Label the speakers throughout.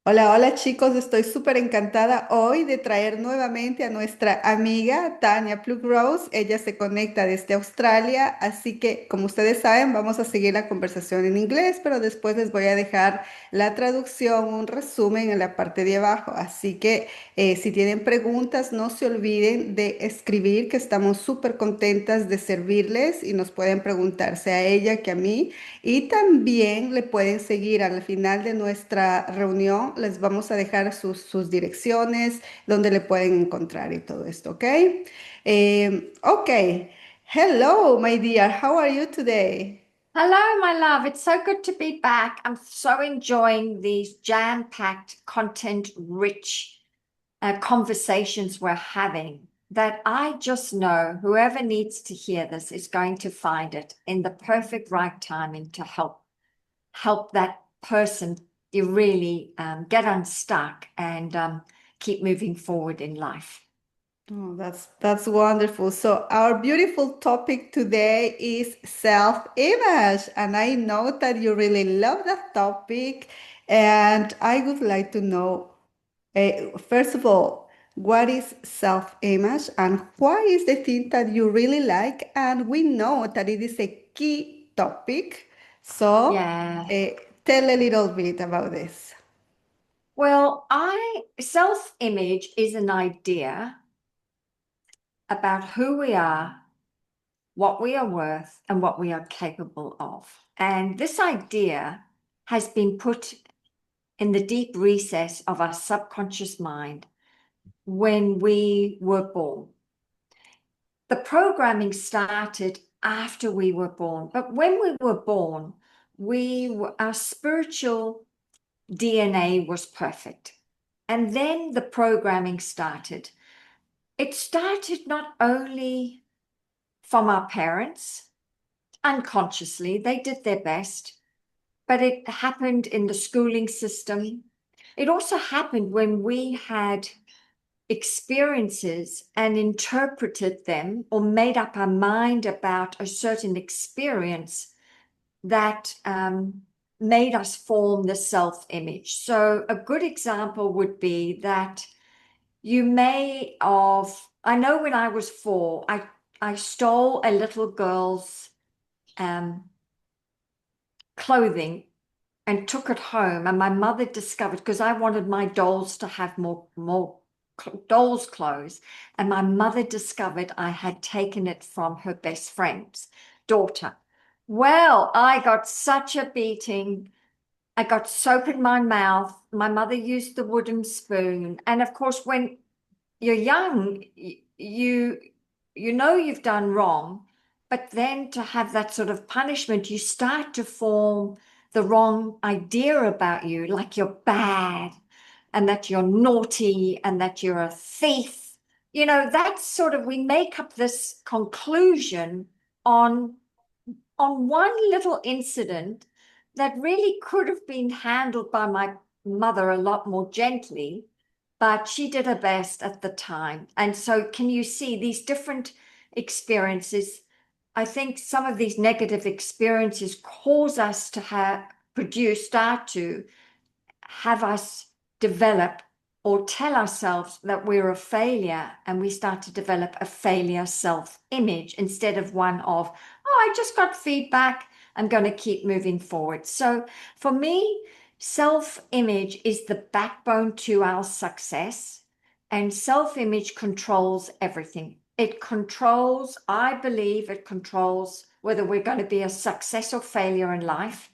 Speaker 1: Hola, hola chicos, estoy súper encantada hoy de traer nuevamente a nuestra amiga Tanya Pluckrose. Ella se conecta desde Australia, así que como ustedes saben vamos a seguir la conversación en inglés, pero después les voy a dejar la traducción, un resumen en la parte de abajo. Así que si tienen preguntas, no se olviden de escribir, que estamos súper contentas de servirles y nos pueden preguntar, sea a ella que a mí. Y también le pueden seguir al final de nuestra reunión. Les vamos a dejar sus direcciones, donde le pueden encontrar y todo esto, ¿ok? Ok. Hello, my dear. How are you today?
Speaker 2: Hello, my love. It's so good to be back. I'm so enjoying these jam-packed, content-rich conversations we're having that I just know whoever needs to hear this is going to find it in the perfect right timing to help that person you really get unstuck and keep moving forward in life.
Speaker 1: Oh, that's wonderful. So our beautiful topic today is self-image, and I know that you really love that topic, and I would like to know, first of all, what is self-image and why is the thing that you really like? And we know that it is a key topic. So
Speaker 2: Yeah.
Speaker 1: uh, tell a little bit about this.
Speaker 2: Well, I self-image is an idea about who we are, what we are worth, and what we are capable of. And this idea has been put in the deep recess of our subconscious mind when we were born. The programming started after we were born, but when we were born, our spiritual DNA was perfect. And then the programming started. It started not only from our parents, unconsciously, they did their best, but it happened in the schooling system. It also happened when we had experiences and interpreted them or made up our mind about a certain experience that made us form the self-image. So a good example would be that I know when I was 4, I stole a little girl's um, clothing and took it home. And my mother discovered, because I wanted my dolls to have more dolls' clothes. And my mother discovered I had taken it from her best friend's daughter. Well, I got such a beating. I got soap in my mouth. My mother used the wooden spoon. And of course, when you're young, you know you've done wrong, but then to have that sort of punishment, you start to form the wrong idea about you, like you're bad and that you're naughty and that you're a thief. That's sort of, we make up this conclusion on one little incident that really could have been handled by my mother a lot more gently, but she did her best at the time. And so, can you see these different experiences? I think some of these negative experiences cause us to start to have us develop or tell ourselves that we're a failure, and we start to develop a failure self-image instead of one of, oh, I just got feedback, I'm going to keep moving forward. So for me, self-image is the backbone to our success, and self-image controls everything. I believe it controls whether we're going to be a success or failure in life.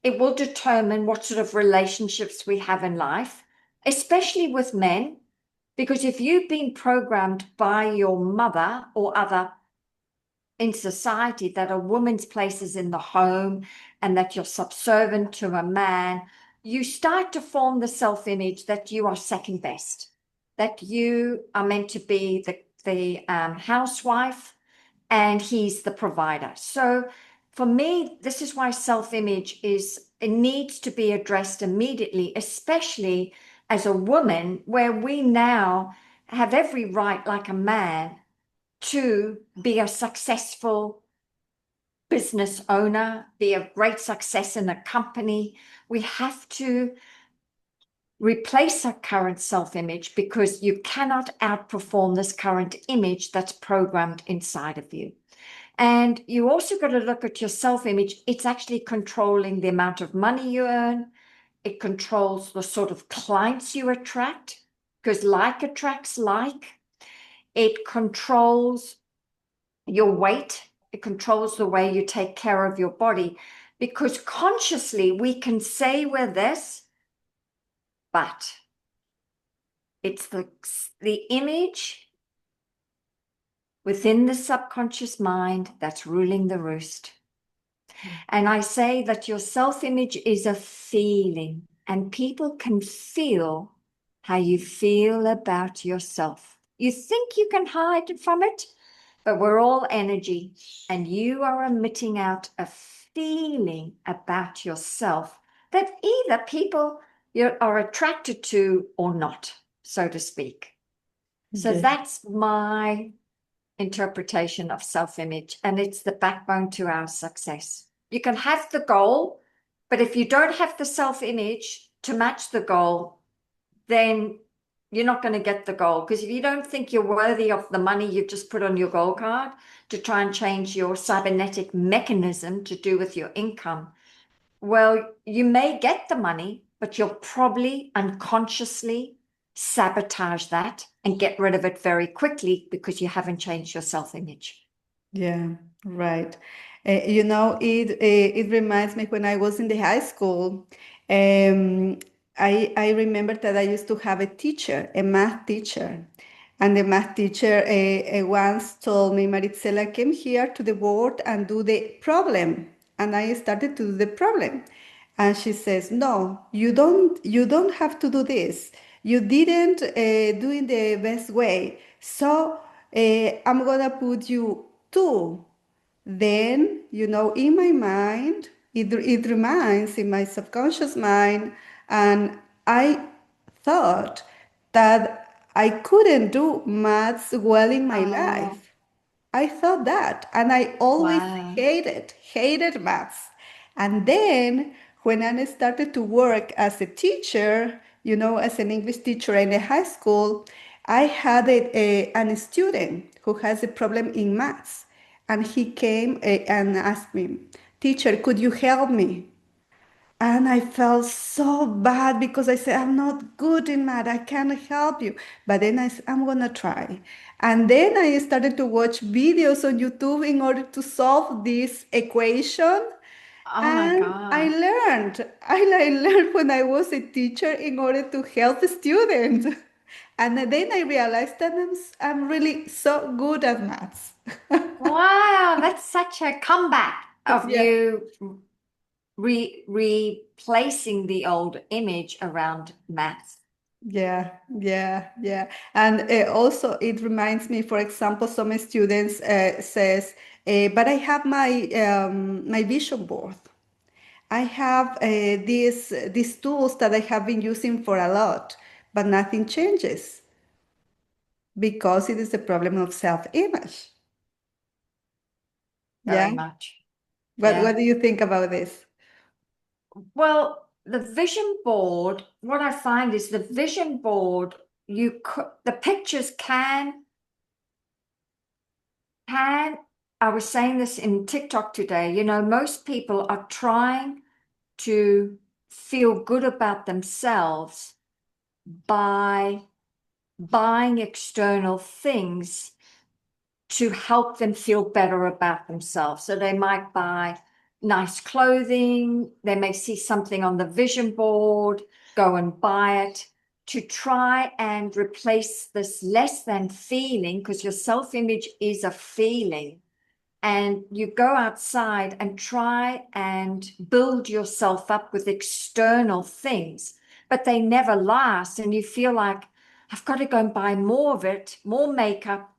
Speaker 2: It will determine what sort of relationships we have in life, especially with men, because if you've been programmed by your mother or other in society that a woman's place is in the home and that you're subservient to a man, you start to form the self-image that you are second best, that you are meant to be the housewife and he's the provider. So for me, this is why self-image it needs to be addressed immediately, especially as a woman, where we now have every right, like a man, to be a successful business owner, be a great success in a company. We have to replace our current self-image because you cannot outperform this current image that's programmed inside of you. And you also got to look at your self-image. It's actually controlling the amount of money you earn. It controls the sort of clients you attract, because like attracts like. It controls your weight. It controls the way you take care of your body, because consciously we can say we're this, but it's the image within the subconscious mind that's ruling the roost. And I say that your self-image is a feeling, and people can feel how you feel about yourself. You think you can hide from it, but we're all energy, and you are emitting out a feeling about yourself that either people are attracted to or not, so to speak. So
Speaker 1: Yeah.
Speaker 2: that's my interpretation of self-image, and it's the backbone to our success. You can have the goal, but if you don't have the self-image to match the goal, then you're not going to get the goal. Because if you don't think you're worthy of the money you've just put on your goal card to try and change your cybernetic mechanism to do with your income, well, you may get the money, but you'll probably unconsciously sabotage that and get rid of it very quickly because you haven't changed your self-image.
Speaker 1: Yeah, right. It reminds me when I was in the high school. Um, I remember that I used to have a teacher, a math teacher, and the math teacher once told me, Maritsela, came here to the board and do the problem, and I started to do the problem, and she says, no, you don't have to do this. You didn't do it the best way, so I'm gonna put you two. Then, in my mind, it reminds in my subconscious mind, and I thought that I couldn't do maths well in my
Speaker 2: Oh,
Speaker 1: life. I thought that, and I always
Speaker 2: wow.
Speaker 1: hated maths. And then when I started to work as a teacher, as an English teacher in a high school, I had an student who has a problem in maths. And he came and asked me, teacher, could you help me? And I felt so bad because I said, I'm not good in math. I can't help you. But then I said, I'm going to try. And then I started to watch videos on YouTube in order to solve this equation.
Speaker 2: Oh my
Speaker 1: And I
Speaker 2: God.
Speaker 1: learned. I learned when I was a teacher in order to help the students. And then I realized that I'm really so good at maths.
Speaker 2: Wow, that's such a comeback of
Speaker 1: Yeah.
Speaker 2: you replacing the old image around maths.
Speaker 1: Yeah, yeah, yeah. And also it reminds me, for example, some students says, but I have my vision board. I have these tools that I have been using for a lot, but nothing changes because it is a problem of self-image. Yeah.
Speaker 2: Very much.
Speaker 1: What
Speaker 2: Yeah.
Speaker 1: do you think about this?
Speaker 2: Well, the vision board, what I find is the vision board, the pictures I was saying this in TikTok today, most people are trying to feel good about themselves by buying external things to help them feel better about themselves. So they might buy nice clothing, they may see something on the vision board, go and buy it to try and replace this less than feeling, because your self-image is a feeling. And you go outside and try and build yourself up with external things, but they never last. And you feel like, I've got to go and buy more of it, more makeup,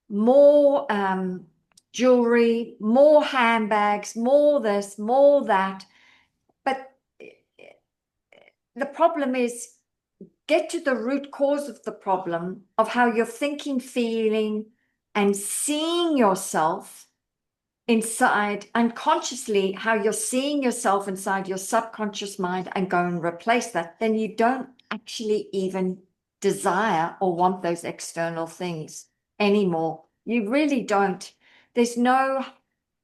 Speaker 2: more jewelry, more handbags, more this, more that. But the problem is, get to the root cause of the problem of how you're thinking, feeling, and seeing yourself inside unconsciously, how you're seeing yourself inside your subconscious mind, and go and replace that. Then you don't actually even desire or want those external things anymore. You really don't. There's no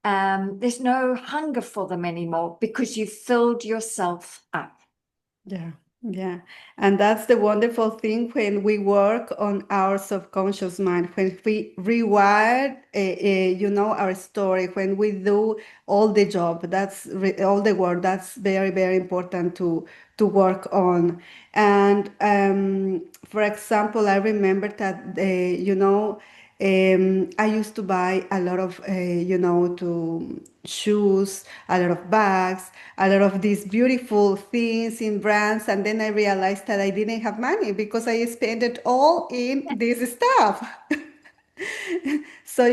Speaker 2: hunger for them anymore because you've filled yourself up.
Speaker 1: Yeah, yeah. And that's the wonderful thing when we work on our subconscious mind, when we rewire, our story, when we do all the job, all the work, that's very, very important to work on. And for example, I remember that, I used to buy a lot of, to shoes, a lot of bags, a lot of these beautiful things in brands. And then I realized that I didn't have money because I spent it all in this stuff. So,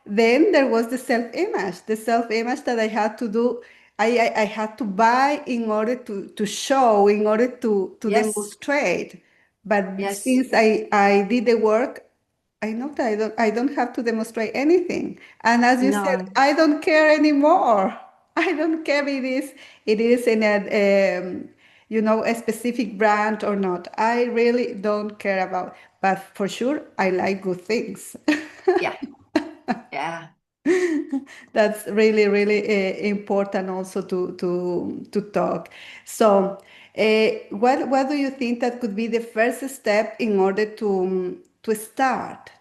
Speaker 1: then there was the self-image that I had to do. I had to buy in order to show, in order to
Speaker 2: Yes,
Speaker 1: demonstrate. But
Speaker 2: yes,
Speaker 1: since I did the work, I know that I don't have to demonstrate anything. And as you said,
Speaker 2: no,
Speaker 1: I don't care anymore. I don't care if it is in a specific brand or not. I really don't care about. But for sure, I like good things.
Speaker 2: yeah, yeah.
Speaker 1: That's really, really important also to talk. So, what do you think that could be the first step in order to start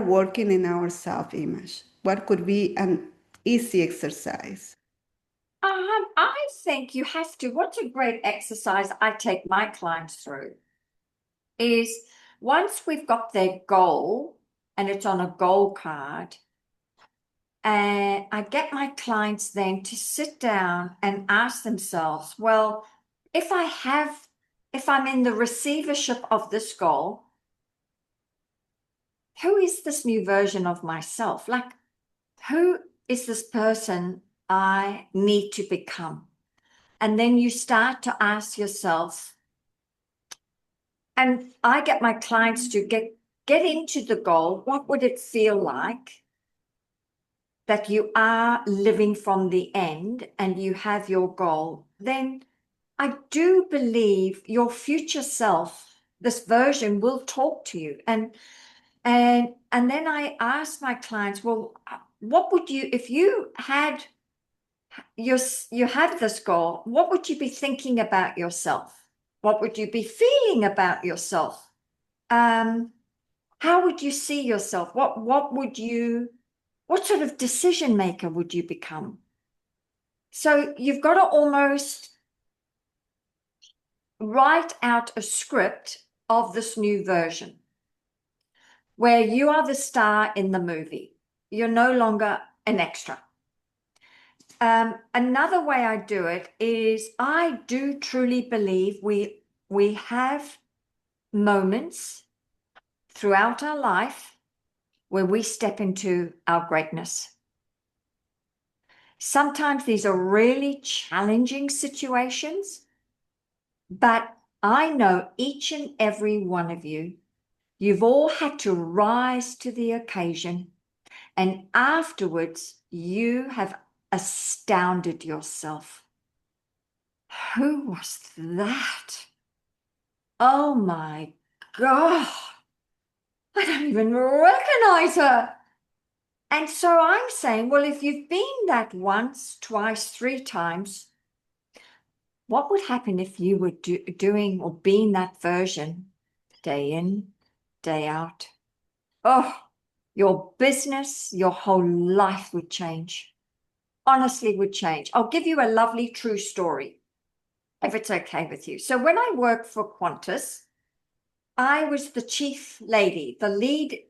Speaker 1: working in our self-image? What could be an easy exercise?
Speaker 2: I think you have to. What's a great exercise I take my clients through is once we've got their goal and it's on a goal card, and I get my clients then to sit down and ask themselves, well, if I'm in the receivership of this goal, who is this new version of myself? Like, who is this person I need to become? And then you start to ask yourself, and I get my clients to get into the goal. What would it feel like that you are living from the end and you have your goal? Then I do believe your future self, this version, will talk to you. And then I ask my clients, well, what would you, if you had you had this goal, what would you be thinking about yourself? What would you be feeling about yourself? How would you see yourself? What sort of decision maker would you become? So you've got to almost write out a script of this new version where you are the star in the movie. You're no longer an extra. Another way I do it is I do truly believe we have moments throughout our life where we step into our greatness. Sometimes these are really challenging situations, but I know each and every one of you've all had to rise to the occasion, and afterwards you have astounded yourself. Who was that? Oh my God. I don't even recognize her. And so I'm saying, well, if you've been that once, twice, three times, what would happen if you were doing or being that version day in, day out? Oh, your business, your whole life would change. Honestly, would change. I'll give you a lovely true story, if it's okay with you. So when I worked for Qantas, I was the chief lady, the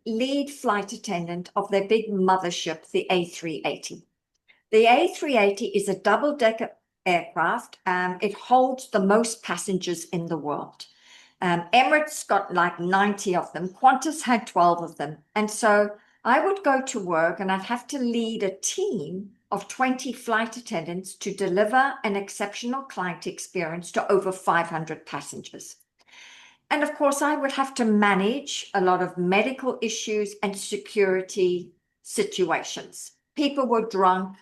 Speaker 2: lead flight attendant of their big mothership, the A380. The A380 is a double-decker aircraft. It holds the most passengers in the world. Emirates got like 90 of them. Qantas had 12 of them. And so I would go to work and I'd have to lead a team of 20 flight attendants to deliver an exceptional client experience to over 500 passengers. And of course, I would have to manage a lot of medical issues and security situations. People were drunk.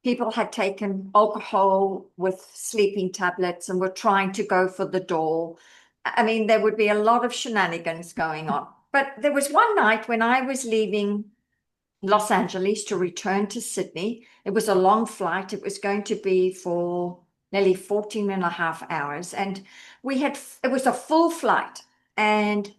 Speaker 2: People had taken alcohol with sleeping tablets and were trying to go for the door. I mean, there would be a lot of shenanigans going on. But there was one night when I was leaving Los Angeles to return to Sydney. It was a long flight. It was going to be for nearly 14 and a half hours. And it was a full flight. And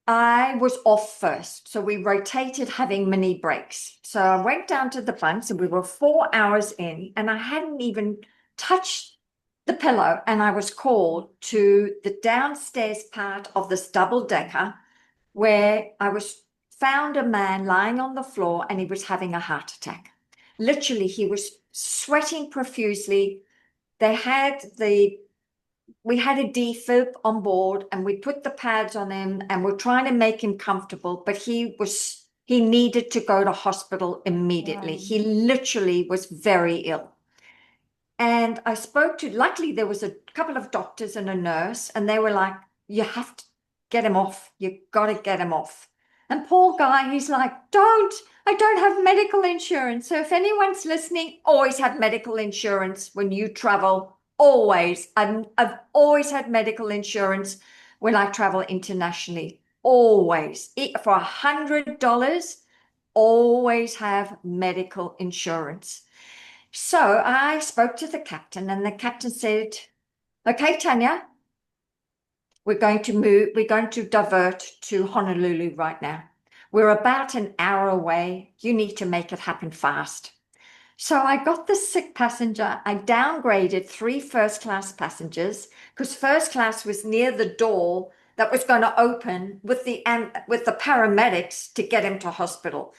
Speaker 2: I was off first. So we rotated having mini breaks. So I went down to the bunks and we were 4 hours in and I hadn't even touched the pillow and I was called to the downstairs part of this double decker where I was found a man lying on the floor and he was having a heart attack. Literally, he was sweating profusely. We had a defib on board and we put the pads on him and we're trying to make him comfortable, but he needed to go to hospital immediately.
Speaker 1: Wow.
Speaker 2: He literally was very ill. And luckily there was a couple of doctors and a nurse, and they were like, you have to get him off. You got to get him off. And poor guy, he's like, I don't have medical insurance. So if anyone's listening, always have medical insurance when you travel. Always. I've always had medical insurance when I travel internationally. Always. For $100, always have medical insurance. So I spoke to the captain and the captain said, okay, Tanya, we're going to divert to Honolulu right now. We're about an hour away. You need to make it happen fast. So I got the sick passenger. I downgraded 3 first-class passengers because first class was near the door that was going to open with the paramedics to get him to hospital.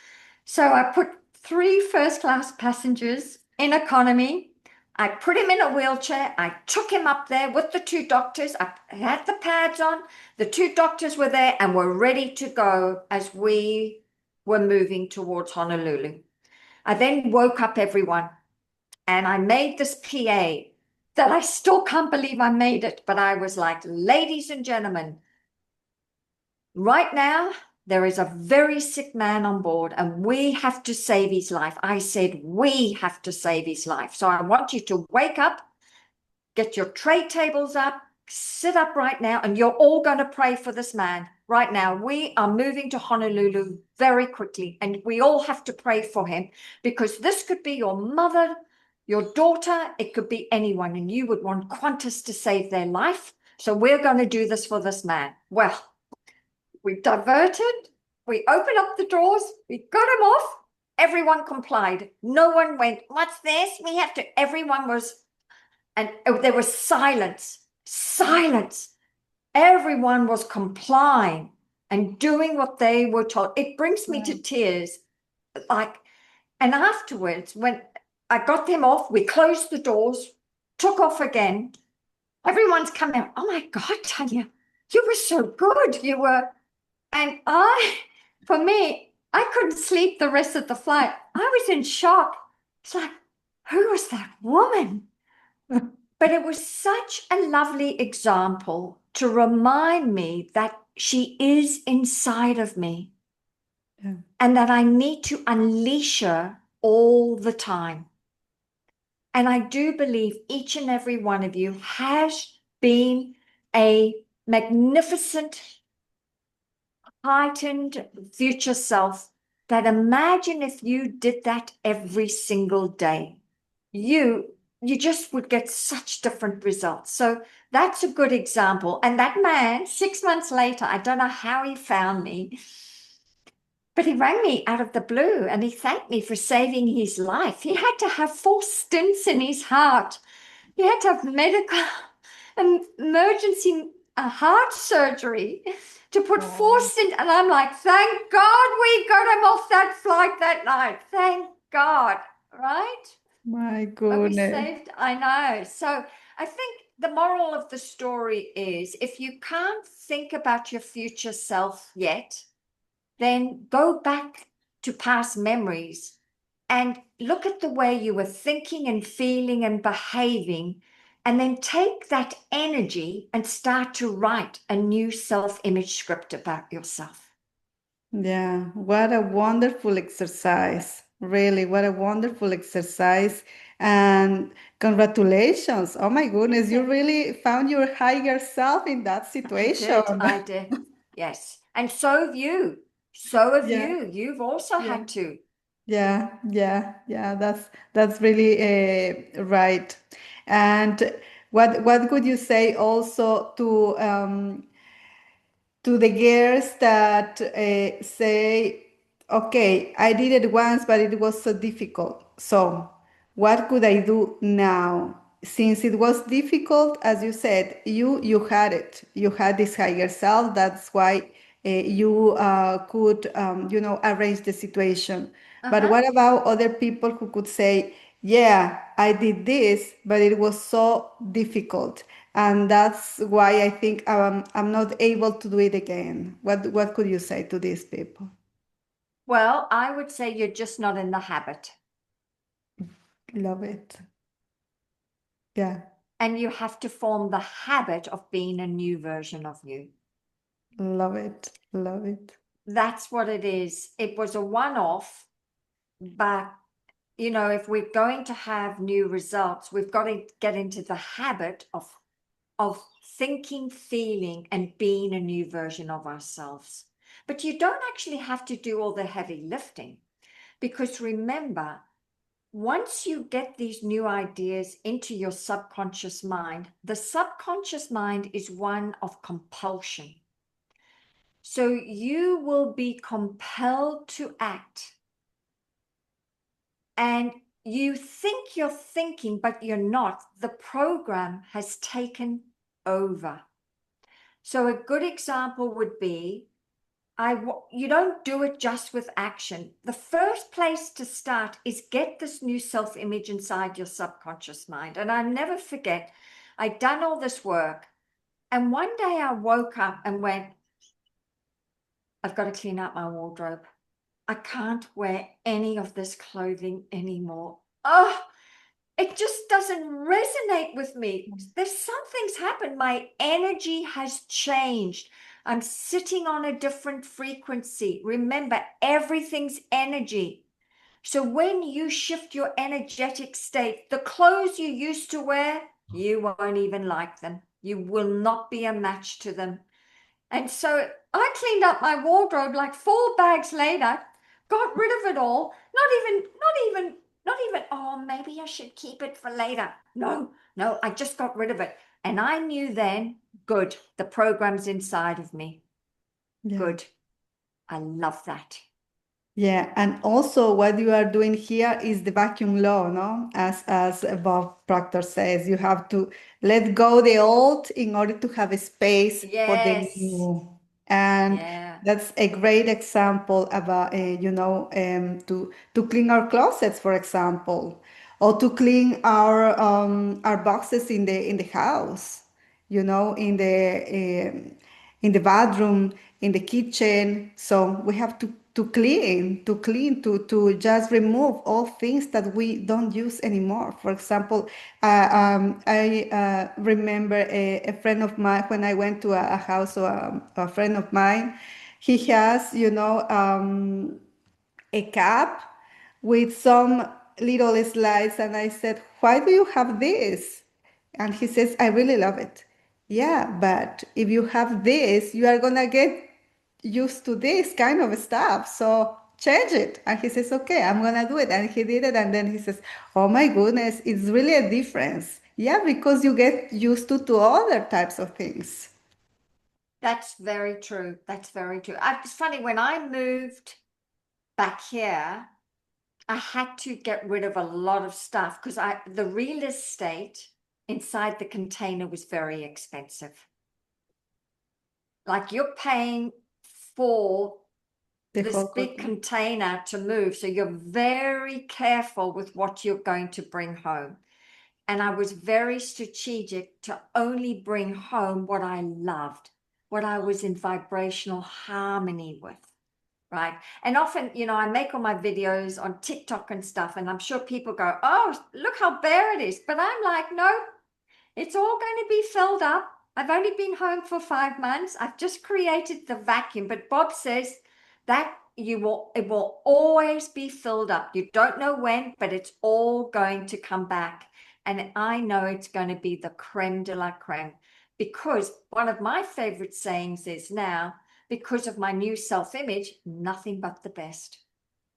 Speaker 2: So I put 3 first-class passengers in economy. I put him in a wheelchair. I took him up there with the 2 doctors. I had the pads on. The 2 doctors were there and were ready to go as we were moving towards Honolulu. I then woke up everyone and I made this PA that I still can't believe I made it, but I was like, ladies and gentlemen, right now, there is a very sick man on board and we have to save his life. I said, we have to save his life. So I want you to wake up, get your tray tables up, sit up right now, and you're all going to pray for this man right now. We are moving to Honolulu very quickly and we all have to pray for him because this could be your mother, your daughter, it could be anyone, and you would want Qantas to save their life. So we're going to do this for this man. Well, we diverted, we opened up the doors, we got him off, everyone complied. No one went, what's this? We have to, everyone was, and there was silence. Everyone was complying and doing what they were told. It brings me to tears. And afterwards, when I got them off, we closed the doors, took off again. Everyone's coming out. Oh my God, Tanya, you were so good. And for me, I couldn't sleep the rest of the flight. I was in shock. It's like, who was that woman? But it was such a lovely example to remind me that she is inside of me. Yeah. And that I need to unleash her all the time. And I do believe each and every one of you has been a magnificent, heightened future self that imagine if you did that every single day. You just would get such different results. So that's a good example. And that man, 6 months later, I don't know how he found me, but he rang me out of the blue and he thanked me for saving his life. He had to have 4 stents in his heart. He had to have medical and emergency heart surgery to put 4 stents. And I'm like, thank God we got him off that flight that night. Thank God, right?
Speaker 1: My
Speaker 2: But we
Speaker 1: goodness.
Speaker 2: saved, I know. So I think the moral of the story is if you can't think about your future self yet, then go back to past memories and look at the way you were thinking and feeling and behaving, and then take that energy and start to write a new self-image script about yourself.
Speaker 1: Yeah, what a wonderful exercise. Really, what a wonderful exercise. And congratulations. Oh my goodness, you
Speaker 2: Yeah,
Speaker 1: really found your higher self in that
Speaker 2: I
Speaker 1: situation.
Speaker 2: did. I did. Yes. And so have you. So have
Speaker 1: Yeah,
Speaker 2: you. You've also
Speaker 1: yeah,
Speaker 2: had to.
Speaker 1: yeah. That's really right. And what could you say also to the girls that say, okay, I did it once, but it was so difficult. So, what could I do now? Since it was difficult, as you said, you had it. You had this higher self. That's why you could, arrange the situation. But
Speaker 2: Uh-huh.
Speaker 1: what about other people who could say, yeah, I did this, but it was so difficult. And that's why I think I'm not able to do it again. What could you say to these people?
Speaker 2: Well, I would say you're just not in the habit.
Speaker 1: Love it. Yeah,
Speaker 2: And you have to form the habit of being a new version of you.
Speaker 1: love it. Love it.
Speaker 2: That's what it is. It was a one-off, but if we're going to have new results, we've got to get into the habit of thinking, feeling, and being a new version of ourselves. But you don't actually have to do all the heavy lifting, because remember, once you get these new ideas into your subconscious mind, the subconscious mind is one of compulsion. So you will be compelled to act. And you think you're thinking, but you're not. The program has taken over. So a good example would be, you don't do it just with action. The first place to start is get this new self-image inside your subconscious mind. And I never forget, I'd done all this work. And one day I woke up and went, I've got to clean out my wardrobe. I can't wear any of this clothing anymore. Oh, it just doesn't resonate with me. There's something's happened. My energy has changed. I'm sitting on a different frequency. Remember, everything's energy. So when you shift your energetic state, the clothes you used to wear, you won't even like them. You will not be a match to them. And so I cleaned up my wardrobe like 4 bags later, got rid of it all. Not even, oh, maybe I should keep it for later. No, I just got rid of it. And I knew then, good, the program's inside of me.
Speaker 1: Yeah.
Speaker 2: Good. I love that.
Speaker 1: Yeah, and also what you are doing here is the vacuum law, no? As Bob Proctor says, you have to let go the old in order to have a space for the
Speaker 2: Yes.
Speaker 1: new. And
Speaker 2: Yeah.
Speaker 1: that's a great example about, to clean our closets, for example, or to clean our boxes in the house, in the bathroom, in the kitchen. So we have to just remove all things that we don't use anymore. For example, I remember a friend of mine when I went to a house of a friend of mine. He has, a cup with some little slides, and I said, why do you have this? And he says, I really love it. Yeah, but if you have this, you are gonna get used to this kind of stuff, so change it. And he says, okay, I'm gonna do it. And he did it, and then he says, oh my goodness, it's really a difference. Yeah, because you get used to other types of things.
Speaker 2: That's very true. That's very true. It's funny, when I moved back here, I had to get rid of a lot of stuff because the real estate inside the container was very expensive. Like, you're paying for
Speaker 1: The
Speaker 2: this
Speaker 1: whole
Speaker 2: big
Speaker 1: content.
Speaker 2: container to move. So you're very careful with what you're going to bring home. And I was very strategic to only bring home what I loved, what I was in vibrational harmony with. Right. And often, I make all my videos on TikTok and stuff, and I'm sure people go, oh, look how bare it is. But I'm like, no, it's all going to be filled up. I've only been home for 5 months. I've just created the vacuum. But Bob says that it will always be filled up. You don't know when, but it's all going to come back. And I know it's going to be the creme de la creme, because one of my favorite sayings is now, because of my new self-image, nothing but the best.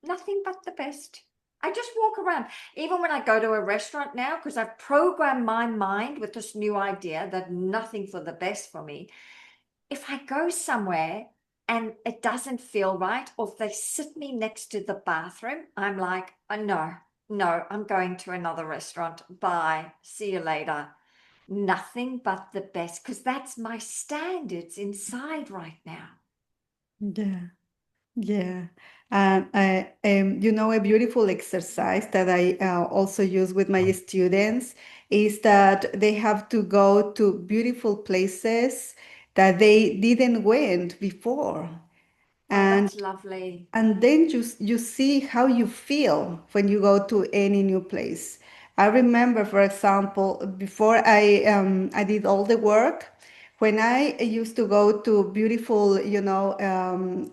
Speaker 2: Nothing but the best. I just walk around, even when I go to a restaurant now, because I've programmed my mind with this new idea that nothing for the best for me. If I go somewhere and it doesn't feel right, or if they sit me next to the bathroom, I'm like, oh, no, I'm going to another restaurant. Bye. See you later. Nothing but the best, because that's my standards inside right now.
Speaker 1: Yeah. Yeah. And a beautiful exercise that I also use with my students is that they have to go to beautiful places that they didn't went before.
Speaker 2: Oh,
Speaker 1: And
Speaker 2: that's lovely.
Speaker 1: and then you see how you feel when you go to any new place. I remember, for example, before I did all the work, when I used to go to beautiful,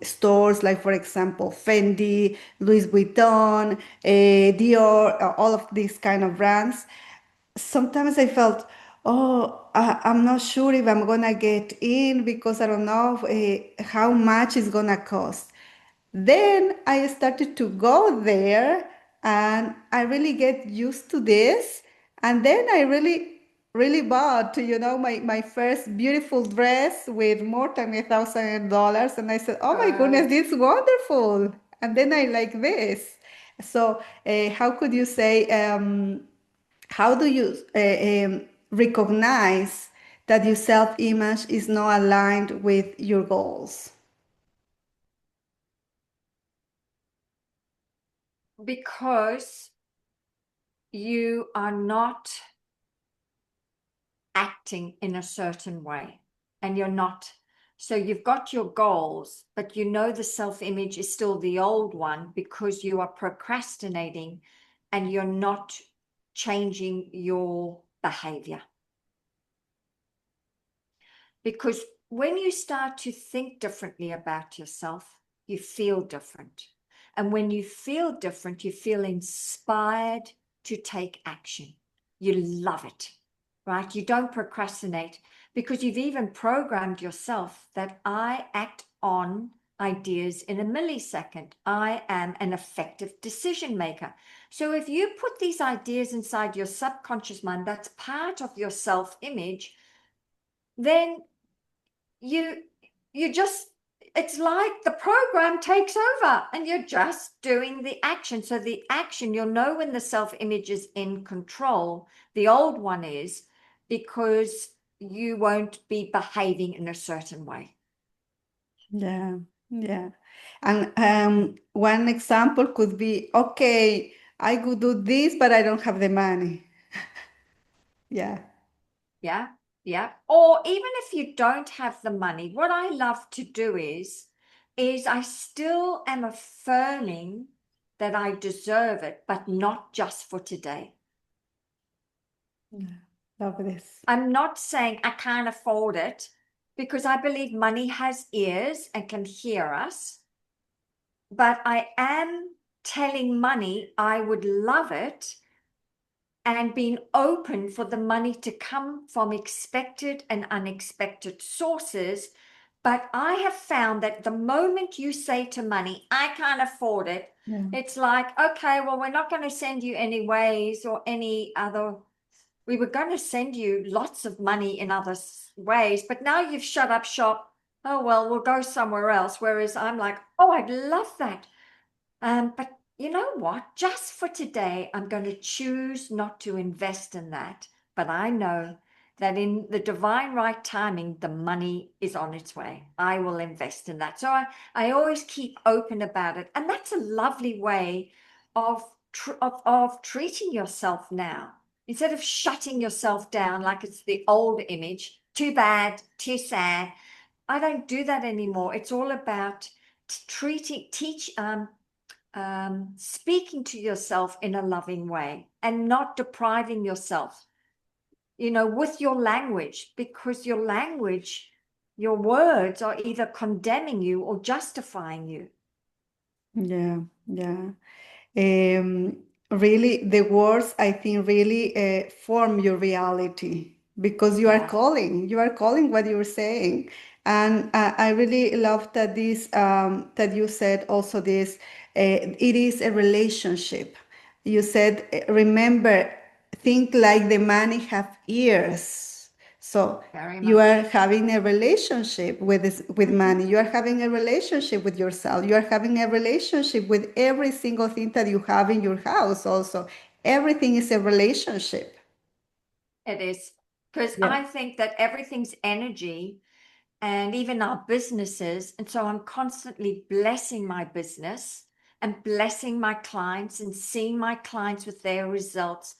Speaker 1: stores like, for example, Fendi, Louis Vuitton, Dior, all of these kind of brands. Sometimes I felt, oh, I'm not sure if I'm gonna get in because I don't know how much it's gonna cost. Then I started to go there and I really get used to this. And then I really bought, my first beautiful dress with more than $1,000. And I said, oh my goodness,
Speaker 2: Good.
Speaker 1: this is wonderful. And then I like this. So, how could you say, how do you recognize that your self-image is not aligned with your goals?
Speaker 2: Because you are not acting in a certain way, and you're not. So you've got your goals, but you know the self-image is still the old one because you are procrastinating and you're not changing your behavior. Because when you start to think differently about yourself, you feel different. And when you feel different, you feel inspired to take action. You love it, right? You don't procrastinate because you've even programmed yourself that I act on ideas in a millisecond. I am an effective decision maker. So if you put these ideas inside your subconscious mind, that's part of your self-image, then you just, it's like the program takes over and you're just doing the action. So the action, you'll know when the self-image is in control, the old one is, because you won't be behaving in a certain way.
Speaker 1: Yeah, yeah. And one example could be, okay, I could do this, but I don't have the money. Yeah.
Speaker 2: Yeah, yeah. Or even if you don't have the money, what I love to do is I still am affirming that I deserve it, but not just for today.
Speaker 1: Yeah. Love this.
Speaker 2: I'm not saying I can't afford it, because I believe money has ears and can hear us. But I am telling money I would love it, and being open for the money to come from expected and unexpected sources. But I have found that the moment you say to money, I can't afford it,
Speaker 1: Yeah.
Speaker 2: it's like, okay, well, we're not going to send you any ways or any other. We were going to send you lots of money in other ways, but now you've shut up shop. Oh, well, we'll go somewhere else. Whereas I'm like, oh, I'd love that. But you know what? Just for today, I'm going to choose not to invest in that. But I know that in the divine right timing, the money is on its way. I will invest in that. So I always keep open about it. And that's a lovely way of treating yourself now. Instead of shutting yourself down like it's the old image, too bad, too sad. I don't do that anymore. It's all about speaking to yourself in a loving way and not depriving yourself, with your language, because your language, your words are either condemning you or justifying you.
Speaker 1: Yeah, yeah. Um, really, the words I think really form your reality because
Speaker 2: Yeah,
Speaker 1: you are calling what you're saying. And I really love that this that you said also this. It is a relationship. You said, remember, think like the money have ears. So
Speaker 2: very
Speaker 1: you are
Speaker 2: much.
Speaker 1: having a relationship with with
Speaker 2: Mhm.
Speaker 1: money. You are having a relationship with yourself. You are having a relationship with every single thing that you have in your house also. Everything is a relationship.
Speaker 2: It is. Because
Speaker 1: Yeah.
Speaker 2: I think that everything's energy and even our businesses. And so I'm constantly blessing my business and blessing my clients and seeing my clients with their results.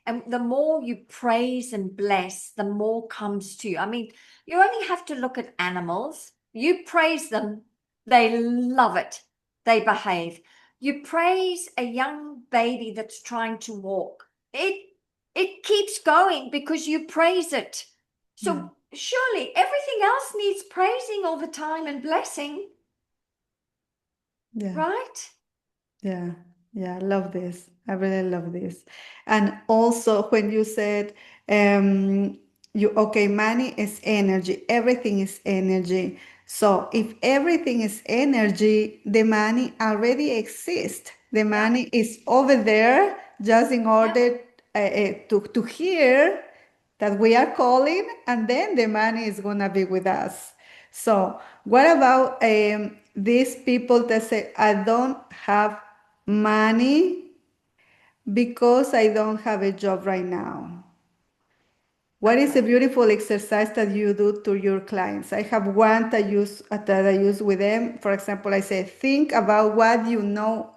Speaker 2: And the more you praise and bless, the more comes to you. I mean, you only have to look at animals. You praise them, they love it, they behave. You praise a young baby that's trying to walk. It keeps going because you praise it.
Speaker 1: Yeah.
Speaker 2: So surely everything else needs praising all the time and blessing,
Speaker 1: Yeah.
Speaker 2: right?
Speaker 1: Yeah, yeah, I love this. I really love this. And also when you said you okay, money is energy, everything is energy. So if everything is energy, the money already exists. The
Speaker 2: Yeah,
Speaker 1: money is over there just in
Speaker 2: yeah.
Speaker 1: order to hear that we are calling, and then the money is gonna be with us. So what about these people that say, I don't have money because I don't have a job right now? What is a
Speaker 2: Okay.
Speaker 1: beautiful exercise that you do to your clients? I have one that I use with them. For example, I say, think about what you know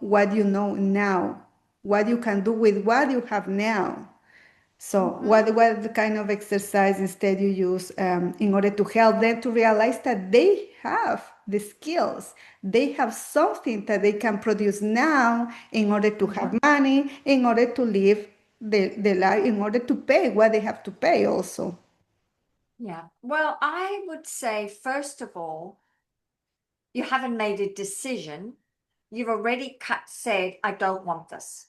Speaker 1: now, what you can do with what you have now. So
Speaker 2: Mm-hmm.
Speaker 1: what kind of exercise instead you use in order to help them to realize that they have the skills, they have something that they can produce now in order to
Speaker 2: Mm-hmm.
Speaker 1: have money, in order to live the life, in order to pay what they have to pay also.
Speaker 2: Yeah. Well, I would say, first of all, you haven't made a decision. You've already said, I don't want this,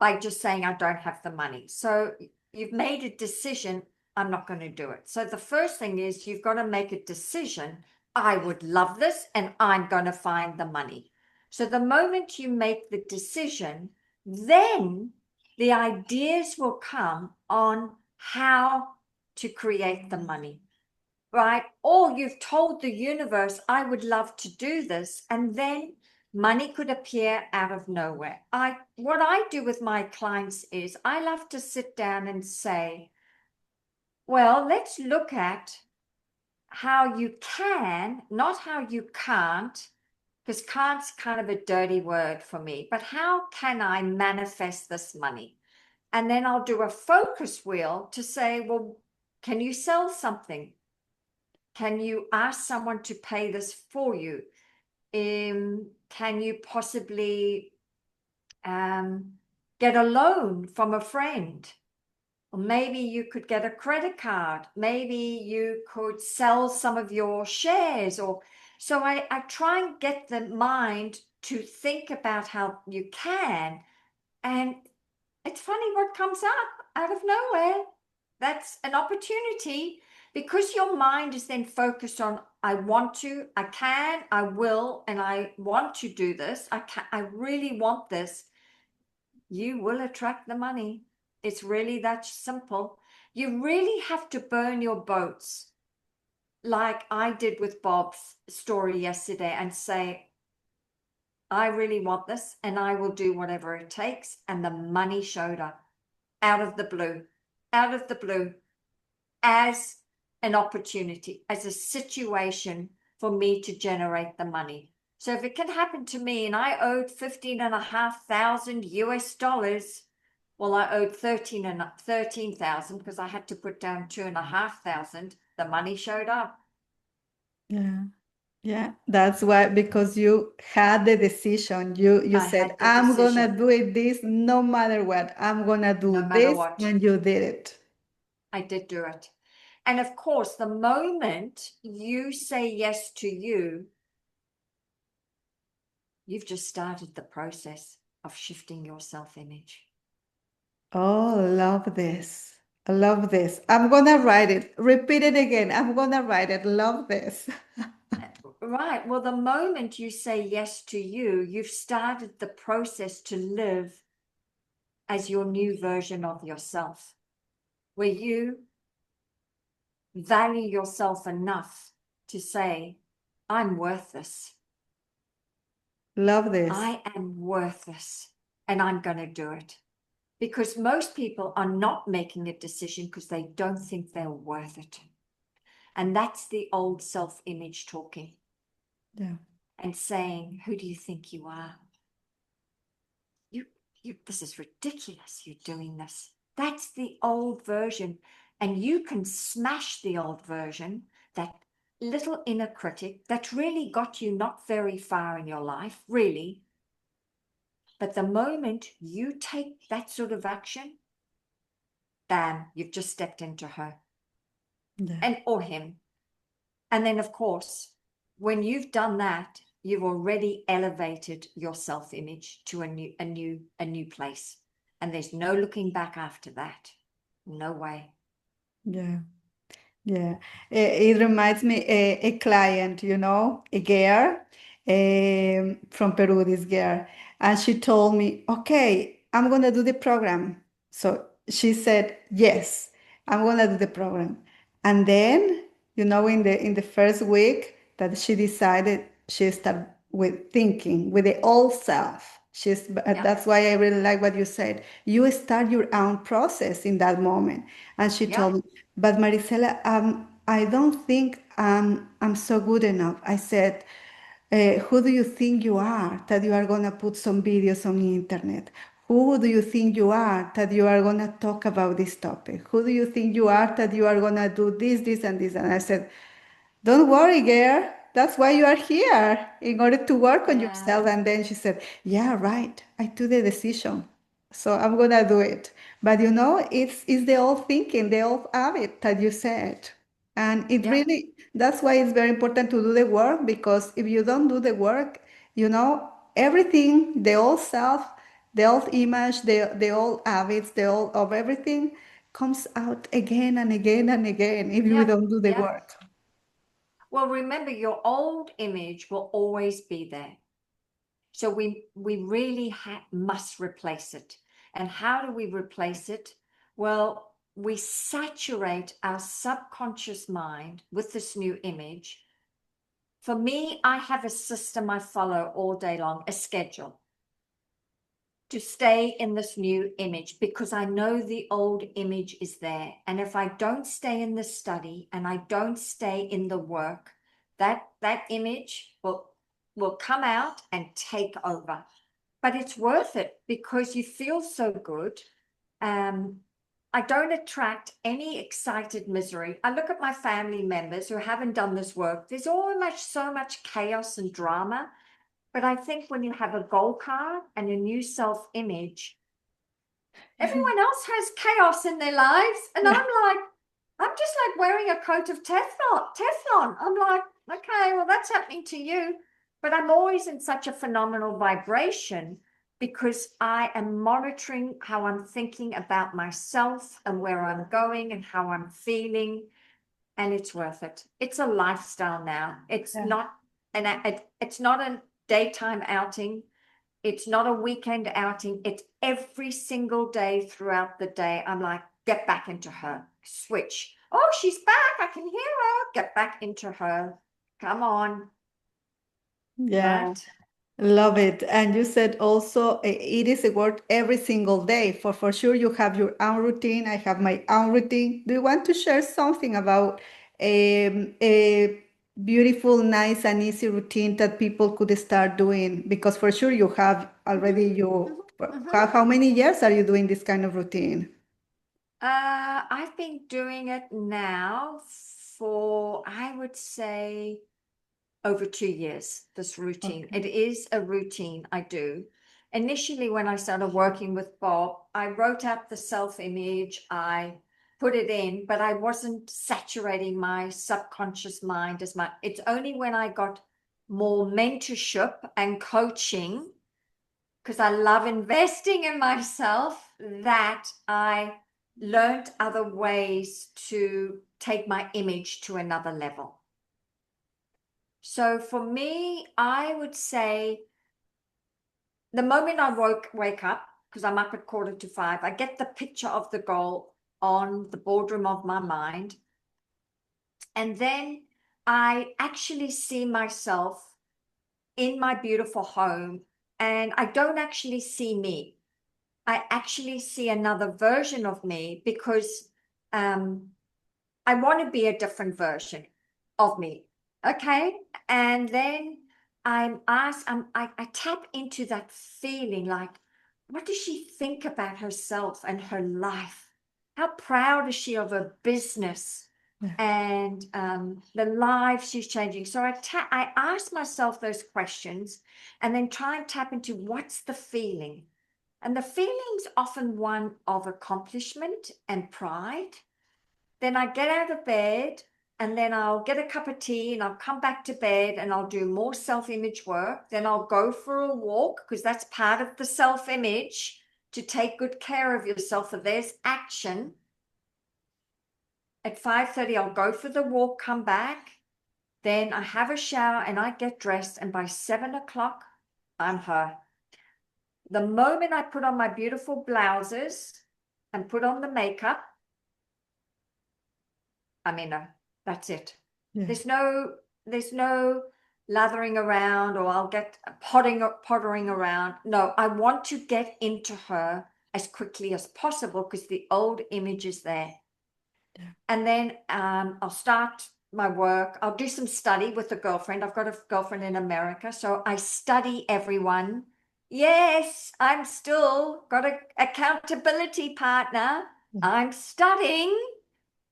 Speaker 2: by just saying, I don't have the money. So you've made a decision, I'm not going to do it. So the first thing is you've got to make a decision. I would love this and I'm going to find the money. So the moment you make the decision, then the ideas will come on how to create the money, right? Or you've told the universe, I would love to do this, and then money could appear out of nowhere. What I do with my clients is I love to sit down and say, well, let's look at how you can, not how you can't, because can't's kind of a dirty word for me, but how can I manifest this money? And then I'll do a focus wheel to say, well, can you sell something? Can you ask someone to pay this for you? Can you possibly get a loan from a friend? Or maybe you could get a credit card. Maybe you could sell some of your shares. Or so I try and get the mind to think about how you can. And it's funny what comes up out of nowhere. That's an opportunity because your mind is then focused on, I want to, I can, I will, and I want to do this. I really want this. You will attract the money. It's really that simple. You really have to burn your boats like I did with Bob's story yesterday and say, I really want this and I will do whatever it takes. And the money showed up out of the blue, out of the blue, as an opportunity, as a situation for me to generate the money. So if it can happen to me and I owed 15,500 US dollars, well, I owed 13,000 because I had to put down 2,500. The money showed up.
Speaker 1: Yeah. Yeah, that's why, because you had the decision. You
Speaker 2: I
Speaker 1: said,
Speaker 2: had the
Speaker 1: I'm gonna
Speaker 2: decision,
Speaker 1: do it this no matter what. I'm gonna
Speaker 2: no
Speaker 1: do
Speaker 2: matter
Speaker 1: this,
Speaker 2: what.
Speaker 1: and you did it.
Speaker 2: I did do it. And of course, the moment you say yes to you, you've just started the process of shifting your self-image.
Speaker 1: Oh, love this. I love this. I'm gonna write it. Repeat it again. I'm gonna write it. Love this.
Speaker 2: Right. Well, the moment you say yes to you, you've started the process to live as your new version of yourself, where you value yourself enough to say, I'm worth this.
Speaker 1: Love this.
Speaker 2: I am worth this, and I'm going to do it. Because most people are not making a decision because they don't think they're worth it. And that's the old self-image talking.
Speaker 1: Yeah.
Speaker 2: And saying, who do you think you are? This is ridiculous. You're doing this. That's the old version. And you can smash the old version, that little inner critic that really got you not very far in your life, really. But the moment you take that sort of action, bam, you've just stepped into her.
Speaker 1: Yeah.
Speaker 2: And or him. And then, of course, when you've done that, you've already elevated your self-image to a new place. And there's no looking back after that. No way.
Speaker 1: Yeah. Yeah, it reminds me a client, a girl from Peru, this girl, and she told me, "Okay, I'm gonna do the program." So she said, "Yes, I'm gonna do the program." And then, in the first week that she decided, she started with thinking with the old self.
Speaker 2: Yeah.
Speaker 1: That's why I really like what you said. You start your own process in that moment. And she
Speaker 2: Yeah.
Speaker 1: told me, but Maritsela, I don't think I'm so good enough. I said, who do you think you are that you are going to put some videos on the internet? Who do you think you are that you are going to talk about this topic? Who do you think you are that you are going to do this, this, and this? And I said, don't worry, girl. That's why you are here, in order to work on
Speaker 2: Yeah.
Speaker 1: yourself. And then she said, yeah, right. I took the decision. So I'm gonna do it. But it's the old thinking, the old habit that you said. And it
Speaker 2: Yeah.
Speaker 1: really, that's why it's very important to do the work, because if you don't do the work, everything, the old self, the old image, the old habits, the old of everything comes out again and again and again if you
Speaker 2: Yeah.
Speaker 1: don't do the
Speaker 2: Yeah.
Speaker 1: work.
Speaker 2: Well, remember, your old image will always be there. So we really must replace it. And how do we replace it? Well, we saturate our subconscious mind with this new image. For me, I have a system I follow all day long, a schedule to stay in this new image, because I know the old image is there. And if I don't stay in the study and I don't stay in the work, that image will come out and take over. But it's worth it because you feel so good. I don't attract any excited misery. I look at my family members who haven't done this work. There's almost so much chaos and drama. But I think when you have a goal card and a new self-image, everyone else has chaos in their lives. And
Speaker 1: Yeah.
Speaker 2: I'm just like wearing a coat of Teflon. I'm like, okay, well, that's happening to you. But I'm always in such a phenomenal vibration because I am monitoring how I'm thinking about myself and where I'm going and how I'm feeling. And it's worth it. It's a lifestyle now. It's
Speaker 1: Yeah.
Speaker 2: not it's not a daytime outing. It's not a weekend outing. It's every single day throughout the day. I'm like, get back into her. Switch. Oh, she's back. I can hear her. Get back into her. Come on.
Speaker 1: Yeah.
Speaker 2: Right?
Speaker 1: Love it. And you said also it is a work every single day. For sure, you have your own routine. I have my own routine. Do you want to share something about a beautiful, nice, and easy routine that people could start doing? Because for sure, you have already how many years are you doing this kind of routine?
Speaker 2: I've been doing it now for, I would say, over 2 years, this routine.
Speaker 1: Okay.
Speaker 2: It is a routine I do. Initially, when I started working with Bob, I wrote out the self-image, I put it in, but I wasn't saturating my subconscious mind as much. It's only when I got more mentorship and coaching, because I love investing in myself, that I learned other ways to take my image to another level. So for me, I would say the moment I wake up, because I'm up at 4:45, I get the picture of the goal on the boardroom of my mind. And then I actually see myself in my beautiful home, and I don't actually see me. I actually see another version of me, because I want to be a different version of me. Okay. And then I tap into that feeling, like, what does she think about herself and her life? How proud is she of her business?
Speaker 1: Yeah.
Speaker 2: And the life she's changing. So I ask myself those questions, and then try and tap into what's the feeling. And the feeling's often one of accomplishment and pride. Then I get out of bed, and then I'll get a cup of tea, and I'll come back to bed, and I'll do more self-image work. Then I'll go for a walk, because that's part of the self-image, to take good care of yourself. So there's action. At 5:30, I'll go for the walk, come back. Then I have a shower and I get dressed. And by 7:00, I'm her. The moment I put on my beautiful blouses and put on the makeup, I'm in her. That's it.
Speaker 1: Yeah.
Speaker 2: There's no lathering around, or I'll get pottering around. No, I want to get into her as quickly as possible, because the old image is there.
Speaker 1: Yeah.
Speaker 2: And then I'll start my work. I'll do some study with a girlfriend. I've got a girlfriend in America, so I study everyone. Yes, I'm still got an accountability partner.
Speaker 1: Yeah.
Speaker 2: I'm studying,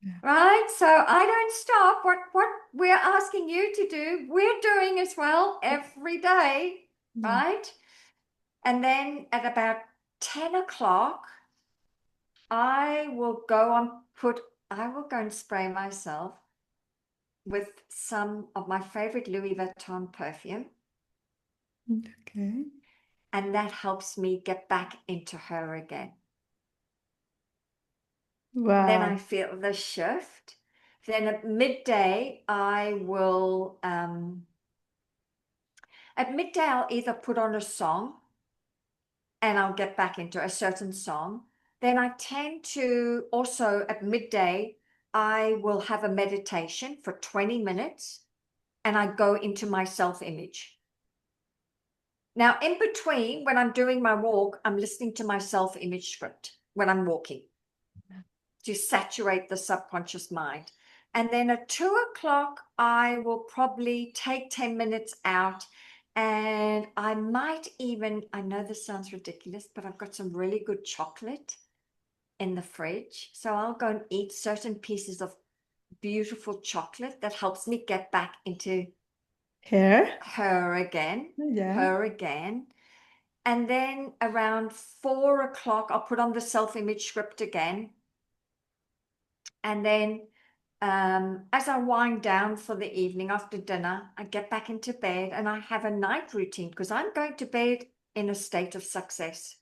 Speaker 1: Yeah.
Speaker 2: right? So I don't stop. What we're asking you to do, we're doing as well every day,
Speaker 1: Yeah.
Speaker 2: right? And then at about 10:00, I will go and spray myself with some of my favorite Louis Vuitton perfume.
Speaker 1: Okay.
Speaker 2: And that helps me get back into her again. Then I
Speaker 1: Wow.
Speaker 2: feel the shift. Then at midday, I'll either put on a song, and I'll get back into a certain song. Then I tend to also, at midday, I will have a meditation for 20 minutes, and I go into my self-image. Now, in between, when I'm doing my walk, I'm listening to my self-image script when I'm walking, to saturate the subconscious mind. And then at 2:00, I will probably take 10 minutes out, and I might even, I know this sounds ridiculous, but I've got some really good chocolate in the fridge. So I'll go and eat certain pieces of beautiful chocolate that helps me get back into
Speaker 1: Hair.
Speaker 2: her again,
Speaker 1: Yeah.
Speaker 2: her again. And then around 4:00, I'll put on the self-image script again. And then as I wind down for the evening after dinner, I get back into bed, and I have a night routine, because I'm going to bed in a state of success.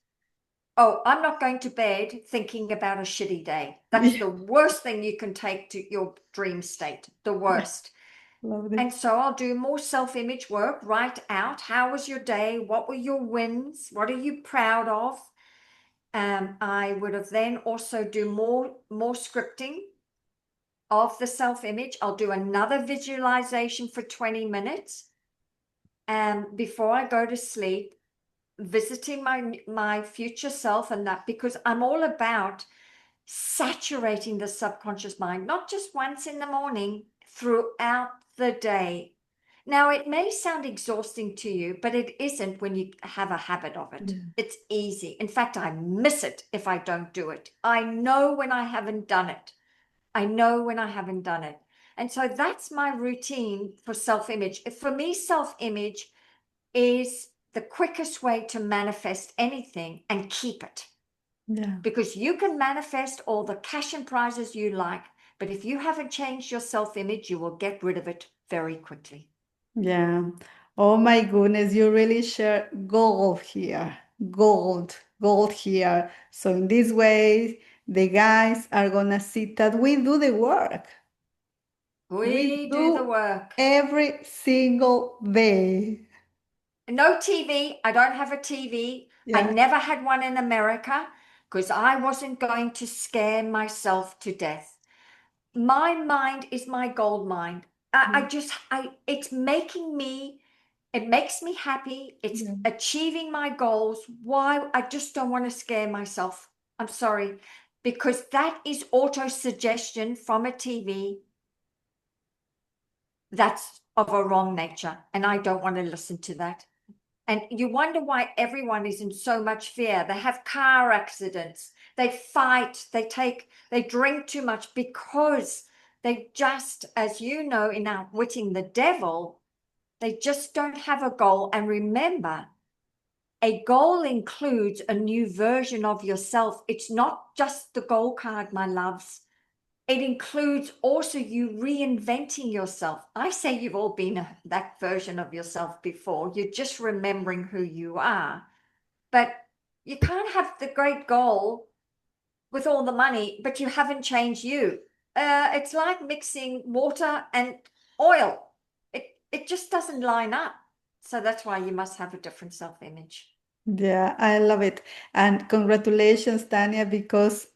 Speaker 2: Oh, I'm not going to bed thinking about a shitty day. That's the worst thing you can take to your dream state, the worst.
Speaker 1: Love it.
Speaker 2: And so I'll do more self-image work, write out, how was your day? What were your wins? What are you proud of? I would have then also do more scripting of the self-image. I'll do another visualization for 20 minutes before I go to sleep, visiting my future self, and that, because I'm all about saturating the subconscious mind, not just once in the morning, throughout the day. Now, it may sound exhausting to you, but it isn't when you have a habit of it.
Speaker 1: Yeah.
Speaker 2: It's easy. In fact, I miss it if I don't do it. I know when I haven't done it. I know when I haven't done it. And so that's my routine for self-image. For me, self-image is the quickest way to manifest anything and keep it.
Speaker 1: Yeah.
Speaker 2: Because you can manifest all the cash and prizes you like, but if you haven't changed your self-image, you will get rid of it very quickly.
Speaker 1: Yeah. Oh my goodness, you really share gold here. Gold here. So in this way, the guys are gonna see that we do the work. We
Speaker 2: We do the
Speaker 1: do
Speaker 2: work.
Speaker 1: every single day.
Speaker 2: No TV. I don't have a TV. I
Speaker 1: Yeah.
Speaker 2: never had one in America because I wasn't going to scare myself to death. My mind is my gold mine. It's making me, it makes me happy. It's
Speaker 1: Yeah.
Speaker 2: achieving my goals. Why? I just don't want to scare myself. I'm sorry, because that is auto suggestion from a TV that's of a wrong nature. And I don't want to listen to that. And you wonder why everyone is in so much fear. They have car accidents, they fight, they drink too much because they just, as you know, in Outwitting the Devil, they just don't have a goal. And remember, a goal includes a new version of yourself. It's not just the goal card, my loves. It includes also you reinventing yourself. I say you've all been that version of yourself before. You're just remembering who you are. But you can't have the great goal with all the money, but you haven't changed you. It's like mixing water and oil. It just doesn't line up. So that's why you must have a different self-image.
Speaker 1: Yeah, I love it. And congratulations, Tanya, because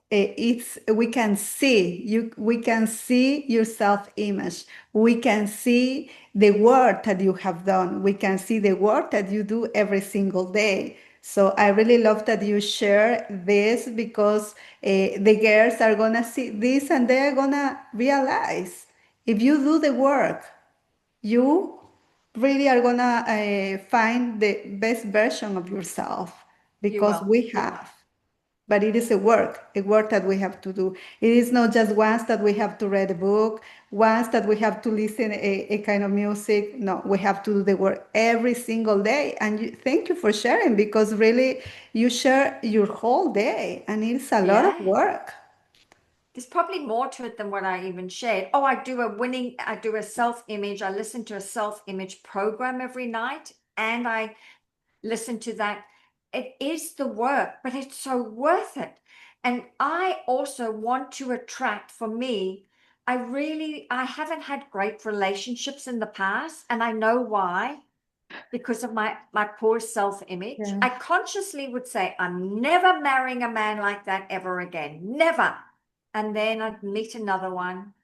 Speaker 1: it's we can see you, we can see your self-image. We can see the work that you have done. We can see the work that you do every single day. So I really love that you share this because the girls are gonna see this and they're gonna realize if you do the work, you really are gonna find the best version of yourself
Speaker 2: You
Speaker 1: because
Speaker 2: will.
Speaker 1: we have. But it is a work that we have to do. It is not just once that we have to read a book, once that we have to listen a kind of music. No, we have to do the work every single day. And thank you for sharing because really you share your whole day and it's a lot of
Speaker 2: Yeah.
Speaker 1: work.
Speaker 2: There's probably more to it than what I even shared. Oh, I do a self-image. I listen to a self-image program every night and I listen to that. It is the work, but it's so worth it. And I also want to attract, for me, I haven't had great relationships in the past, and I know why, because of my poor self-image.
Speaker 1: Yeah.
Speaker 2: I consciously would say, I'm never marrying a man like that ever again. Never. And then I'd meet another one,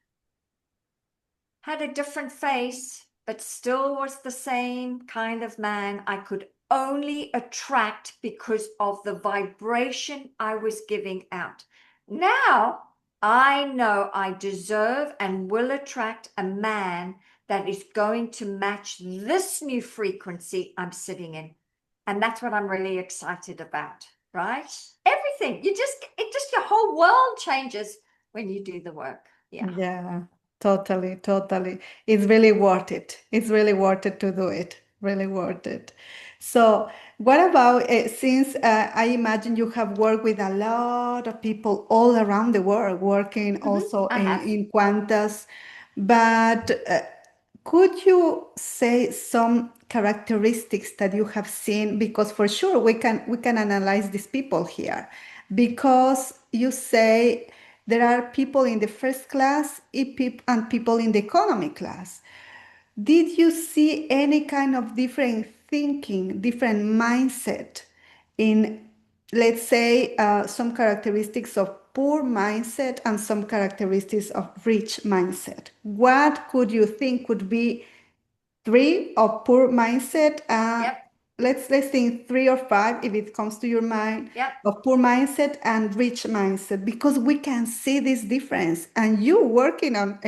Speaker 2: had a different face, but still was the same kind of man I could only attract because of the vibration I was giving out. Now I know I deserve and will attract a man that is going to match this new frequency I'm sitting in. And that's what I'm really excited about, right? Everything. Your whole world changes when you do the work. Yeah.
Speaker 1: Yeah, totally, totally. It's really worth it. It's really worth it to do it. Really worth it. So, what about since I imagine you have worked with a lot of people all around the world, working also
Speaker 2: I have.
Speaker 1: in Qantas, but could you say some characteristics that you have seen? Because for sure we can analyze these people here, because you say there are people in the first class and people in the economy class. Did you see any kind of different thinking, different mindset in, let's say, some characteristics of poor mindset and some characteristics of rich mindset? What could you think could be three of poor mindset?
Speaker 2: Yep.
Speaker 1: Let's think three or five if it comes to your mind
Speaker 2: Yep.
Speaker 1: of poor mindset and rich mindset, because we can see this difference. And you working on,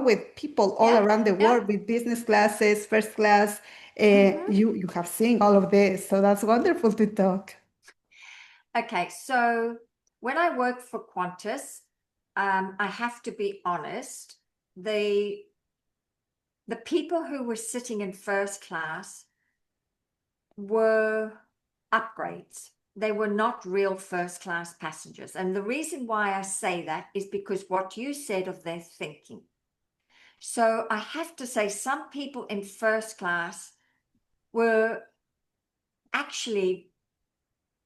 Speaker 1: with people all
Speaker 2: Yep.
Speaker 1: around the
Speaker 2: Yep.
Speaker 1: world with business classes, first class,
Speaker 2: hmm
Speaker 1: you have seen all of this. So that's wonderful to talk.
Speaker 2: Okay. So when I work for Qantas, I have to be honest. The the people who were sitting in first class were upgrades. They were not real first class passengers. And the reason why I say that is because what you said of their thinking. So I have to say, some people in first class were actually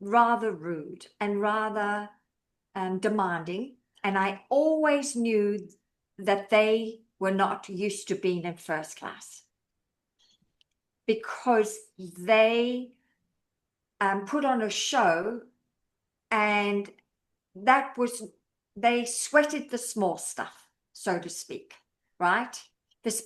Speaker 2: rather rude and rather demanding. And I always knew that they were not used to being in first class, because they put on a show, and they sweated the small stuff, so to speak, right? This,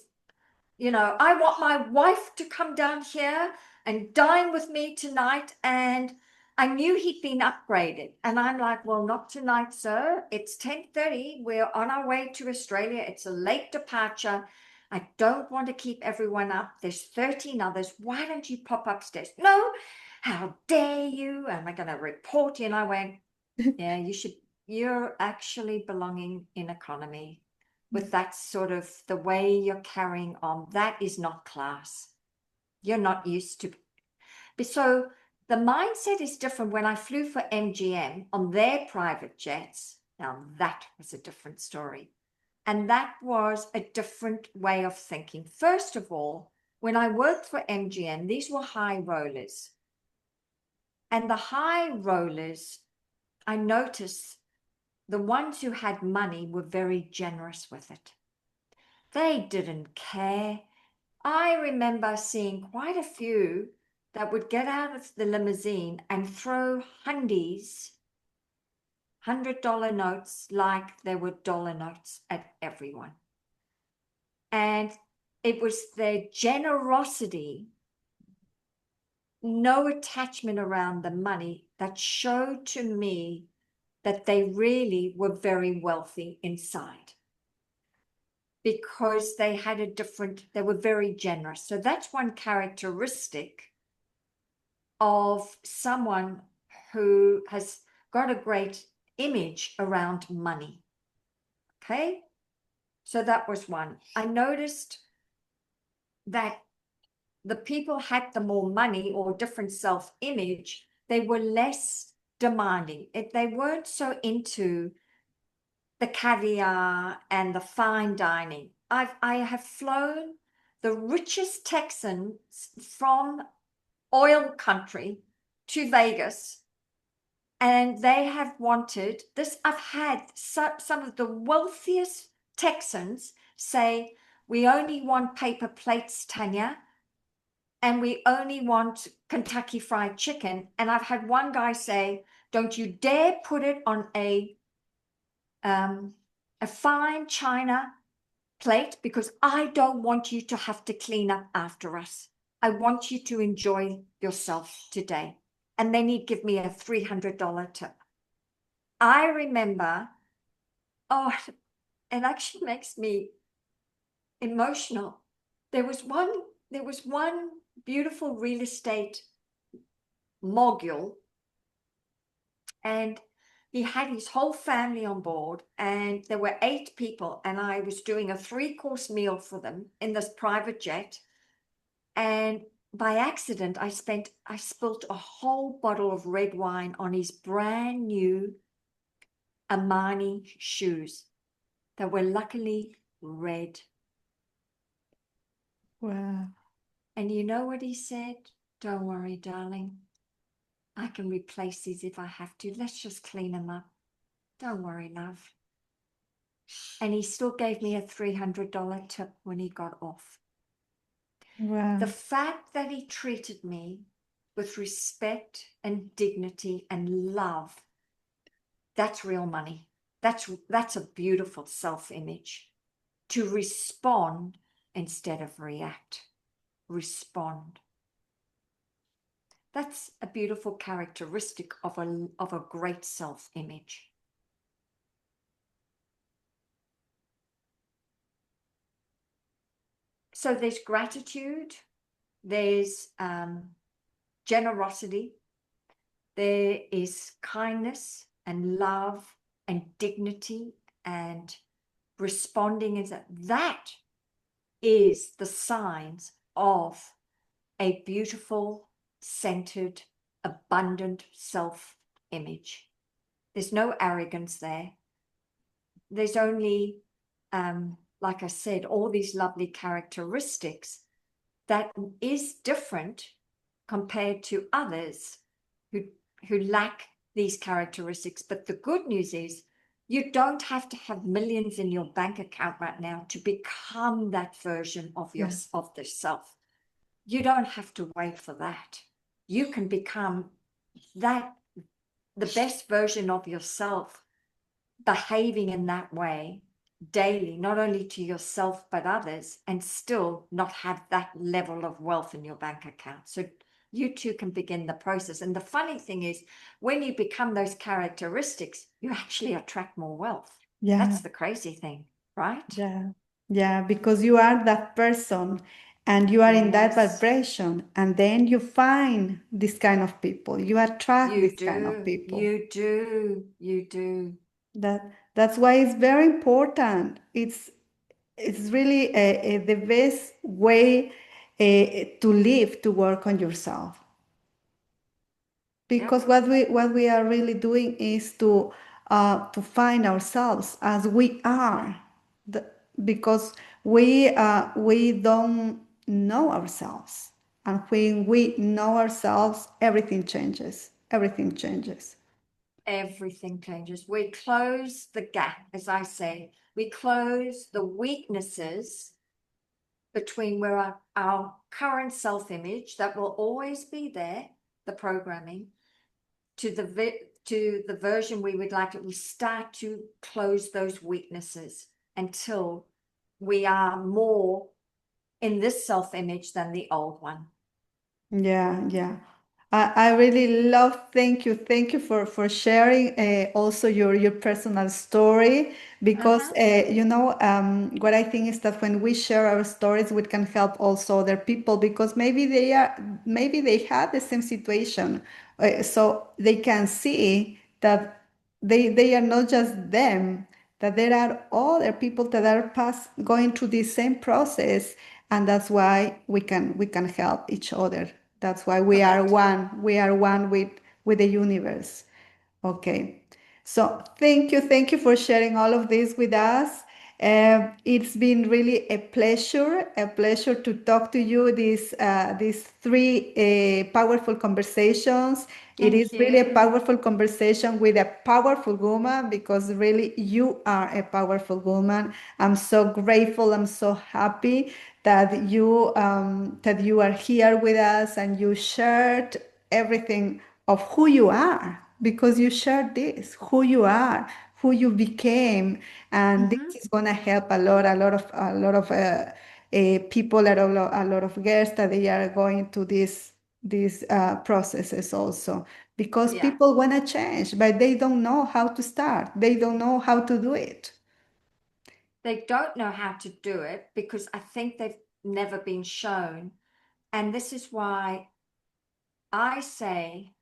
Speaker 2: I want my wife to come down here and dine with me tonight. And I knew he'd been upgraded. And I'm like, well, not tonight, sir. It's 10:30. We're on our way to Australia. It's a late departure. I don't want to keep everyone up. There's 13 others. Why don't you pop upstairs? No, how dare you? Am I going to report you? And I went, yeah, you should. You're actually belonging in economy with that sort of the way you're carrying on. That is not class. You're not used to. So the mindset is different. When I flew for MGM on their private jets, now that was a different story. And that was a different way of thinking. First of all, when I worked for MGM, these were high rollers. And the high rollers, I noticed the ones who had money were very generous with it. They didn't care. I remember seeing quite a few that would get out of the limousine and throw hundies, $100 notes, like they were dollar notes, at everyone. And it was their generosity, no attachment around the money, that showed to me that they really were very wealthy inside, because they had they were very generous. So that's one characteristic of someone who has got a great image around money. Okay, so that was one. I noticed that the people had the more money or different self-image, they were less demanding. They weren't so into the caviar and the fine dining. I have flown the richest Texans from oil country to Vegas, and they have wanted this. I've had some of the wealthiest Texans say, we only want paper plates, Tanya, and we only want Kentucky Fried Chicken. And I've had one guy say, don't you dare put it on a fine china plate, because I don't want you to have to clean up after us. I want you to enjoy yourself today. And then he'd give me a $300 tip. I remember, oh, it actually makes me emotional. There was one beautiful real estate mogul, and he had his whole family on board, and there were 8 people, and I was doing a 3-course meal for them in this private jet. And by accident, I spilt a whole bottle of red wine on his brand new Armani shoes that were luckily red.
Speaker 1: Wow.
Speaker 2: And you know what he said? Don't worry, darling. I can replace these if I have to. Let's just clean them up. Don't worry, love. And he still gave me a $300 tip when he got off.
Speaker 1: Wow.
Speaker 2: The fact that he treated me with respect and dignity and love, that's real money. That's a beautiful self-image. To respond instead of react. Respond. That's a beautiful characteristic of a great self-image. So there's gratitude, there's generosity, there is kindness and love and dignity and responding. That is the signs of a beautiful, centered, abundant self-image. There's no arrogance there. There's only like I said, all these lovely characteristics that is different compared to others who lack these characteristics. But the good news is you don't have to have millions in your bank account right now to become that version of
Speaker 1: Yeah.
Speaker 2: of the self. You don't have to wait for that. You can become that, the best version of yourself, behaving in that way daily, not only to yourself but others, and still not have that level of wealth in your bank account. So you too can begin the process. And the funny thing is, when you become those characteristics, you actually attract more wealth.
Speaker 1: Yeah.
Speaker 2: That's the crazy thing, right?
Speaker 1: Yeah. Yeah, because you are that person and you are in that
Speaker 2: Yes,
Speaker 1: vibration, and then you find this kind of people. You attract
Speaker 2: you
Speaker 1: this kind of
Speaker 2: do.
Speaker 1: people.
Speaker 2: You do. You do.
Speaker 1: That's why it's very important. It's really the best way to live, to work on yourself.
Speaker 2: Yep.
Speaker 1: Because what we are really doing is to find ourselves as we are. The, because we don't know ourselves, and when we know ourselves, everything changes. Everything changes.
Speaker 2: Everything changes. We close the gap, as I say, we close the weaknesses between where our current self-image that will always be there, the programming, to the version we would like it. We start to close those weaknesses until we are more in this self-image than the old one.
Speaker 1: Yeah, yeah. I really love, thank you for sharing also your personal story, because
Speaker 2: Uh-huh.
Speaker 1: what I think is that when we share our stories, we can help also other people, because maybe they have the same situation, so they can see that they are not just them, that there are other people that are going through the same process, and that's why we can help each other. That's why we are
Speaker 2: Correct.
Speaker 1: one. We are one with the universe. Okay. So thank you for sharing all of this with us. It's been really a pleasure to talk to you these three powerful conversations. It is
Speaker 2: Thank
Speaker 1: really a
Speaker 2: you.
Speaker 1: powerful conversation with a powerful woman, because really you are a powerful woman. I'm so grateful. I'm so happy that you are here with us, and you shared everything of who you are, because you shared this, who you are, who you became, and this
Speaker 2: Mm-hmm.
Speaker 1: is going to help a lot of people, a lot of guests that they are going to these processes also, because
Speaker 2: Yeah.
Speaker 1: people want to change, but they don't know how to start. They don't know how to do it.
Speaker 2: They don't know how to do it because I think they've never been shown. And this is why I say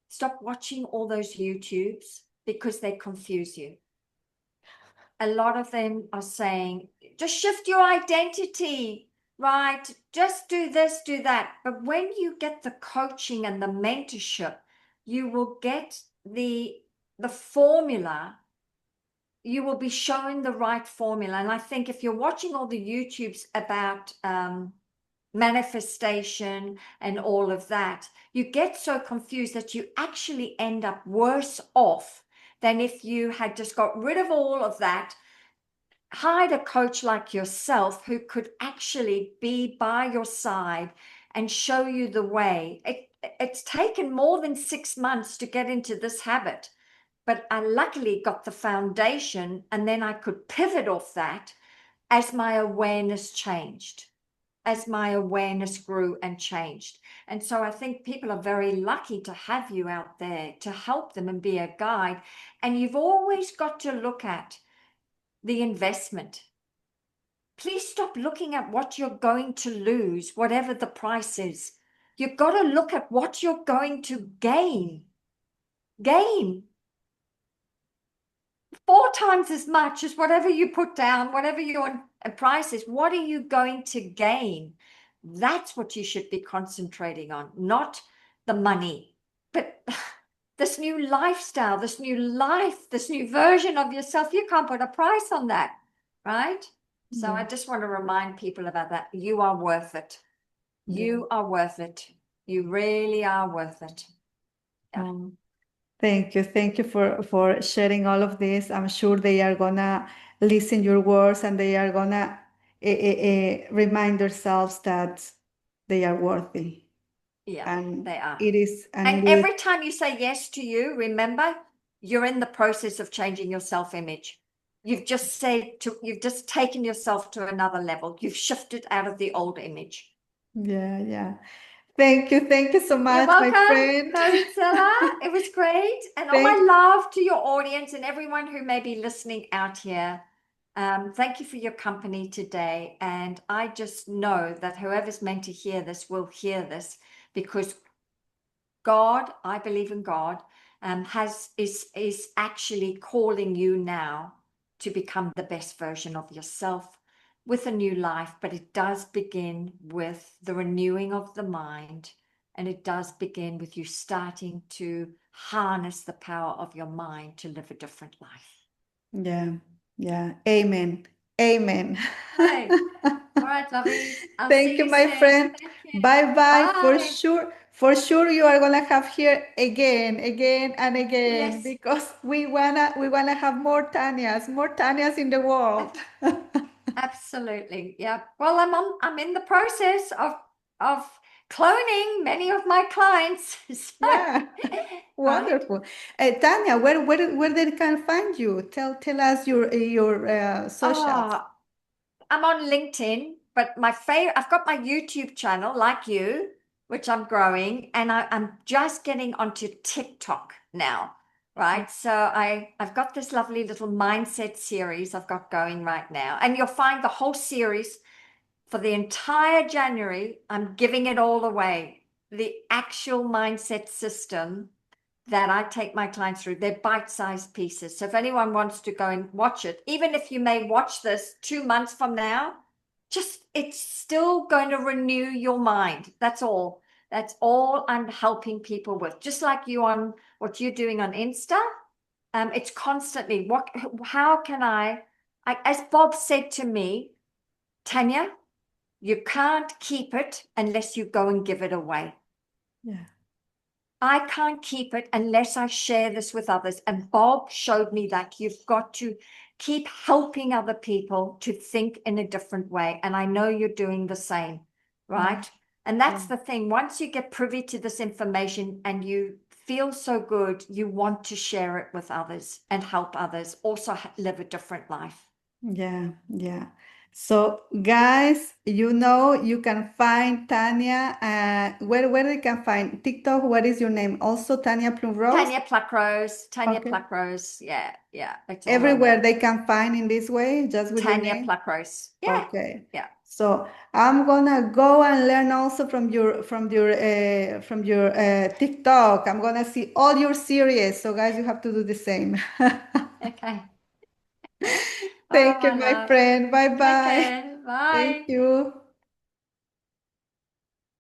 Speaker 2: stop watching all those YouTubes, because they confuse you. A lot of them are saying, just shift your identity, right? Just do this, do that. But when you get the coaching and the mentorship, you will get the formula. You will be shown the right formula. And I think if you're watching all the YouTubes about manifestation and all of that, you get so confused that you actually end up worse off than if you had just got rid of all of that, hired a coach like yourself who could actually be by your side and show you the way. It's taken more than 6 months to get into this habit, but I luckily got the foundation, and then I could pivot off that as my awareness changed, as my awareness grew and changed. And so I think people are very lucky to have you out there to help them and be a guide. And you've always got to look at the investment. Please stop looking at what you're going to lose, whatever the price is. You've got to look at what you're going to gain. Gain 4 times as much as whatever you put down, whatever your price is. What are you going to gain? That's what you should be concentrating on, not the money, but this new lifestyle, this new life, this new version of yourself. You can't put a price on that. right? So I
Speaker 1: Yeah.
Speaker 2: just want to remind people about that. You are worth it.
Speaker 1: Yeah.
Speaker 2: You are worth it. You really are worth it. Yeah.
Speaker 1: Thank you. Thank you for sharing all of this. I'm sure they are gonna listen your words and they are gonna remind themselves that they are worthy.
Speaker 2: Yeah,
Speaker 1: And
Speaker 2: they are.
Speaker 1: it is, and
Speaker 2: And
Speaker 1: it is,
Speaker 2: every time you say yes to you, remember, you're in the process of changing your self-image. You've just taken yourself to another level. You've shifted out of the old image.
Speaker 1: yeah, yeah. Thank you. Thank you so
Speaker 2: You're
Speaker 1: much, my
Speaker 2: welcome,
Speaker 1: friend.
Speaker 2: Maritsela. It was great. And all my
Speaker 1: Thank,
Speaker 2: love to your audience and everyone who may be listening out here. Thank you for your company today. And I just know that whoever's meant to hear this will hear this because God, I believe in God, is actually calling you now to become the best version of yourself with a new life. But it does begin with the renewing of the mind, and it does begin with you starting to harness the power of your mind to live a different life.
Speaker 1: yeah, yeah. Amen. Amen.
Speaker 2: Hey, all right, lovies. I'll
Speaker 1: Thank
Speaker 2: see
Speaker 1: you,
Speaker 2: you
Speaker 1: my
Speaker 2: soon.
Speaker 1: friend.
Speaker 2: Thank you.
Speaker 1: Bye bye. For
Speaker 2: Bye.
Speaker 1: sure, for sure, you are gonna have here again, again and again
Speaker 2: Yes.
Speaker 1: because we wanna have more Tanyas in the world.
Speaker 2: Absolutely. Yeah. Well, I'm in the process of cloning many of my clients. So,
Speaker 1: Yeah,
Speaker 2: right.
Speaker 1: wonderful. Tanya, where they can find you? Tell us your socials.
Speaker 2: Oh, I'm on LinkedIn, but my favorite, I've got my YouTube channel like you, which I'm growing, and I'm just getting onto TikTok now. Right. So I've got this lovely little mindset series I've got going right now. And you'll find the whole series for the entire January, I'm giving it all away. The actual mindset system that I take my clients through, they're bite-sized pieces. So if anyone wants to go and watch it, even if you may watch this 2 months from now, just it's still going to renew your mind. That's all. That's all I'm helping people with. Just like you on what you're doing on Insta. It's constantly how can as Bob said to me, Tanya, you can't keep it unless you go and give it away.
Speaker 1: Yeah,
Speaker 2: I can't keep it unless I share this with others. And Bob showed me that you've got to keep helping other people to think in a different way. And I know you're doing the same,
Speaker 1: yeah,
Speaker 2: right? And
Speaker 1: yeah.
Speaker 2: that's the thing. Once you get privy to this information and you feel so good, you want to share it with others and help others also live a different life.
Speaker 1: Yeah, yeah. So, guys, you can find Tanya. Where they can find TikTok? What is your name? Also, Tanya Plum Rose.
Speaker 2: Tanya Pluckrose, Tanya
Speaker 1: Okay.
Speaker 2: Pluckrose. Yeah, yeah, it's all over
Speaker 1: Everywhere
Speaker 2: there.
Speaker 1: they can find in this way, just with your
Speaker 2: Tanya
Speaker 1: name.
Speaker 2: Pluckrose. Yeah,
Speaker 1: Okay.
Speaker 2: yeah.
Speaker 1: So I'm gonna go and learn also from your TikTok. I'm gonna see all your series. So, guys, you have to do the same.
Speaker 2: Okay. Oh,
Speaker 1: Thank you,
Speaker 2: my
Speaker 1: my
Speaker 2: love.
Speaker 1: friend. Bye
Speaker 2: Take
Speaker 1: bye.
Speaker 2: care.
Speaker 1: Thank
Speaker 2: Bye.
Speaker 1: you.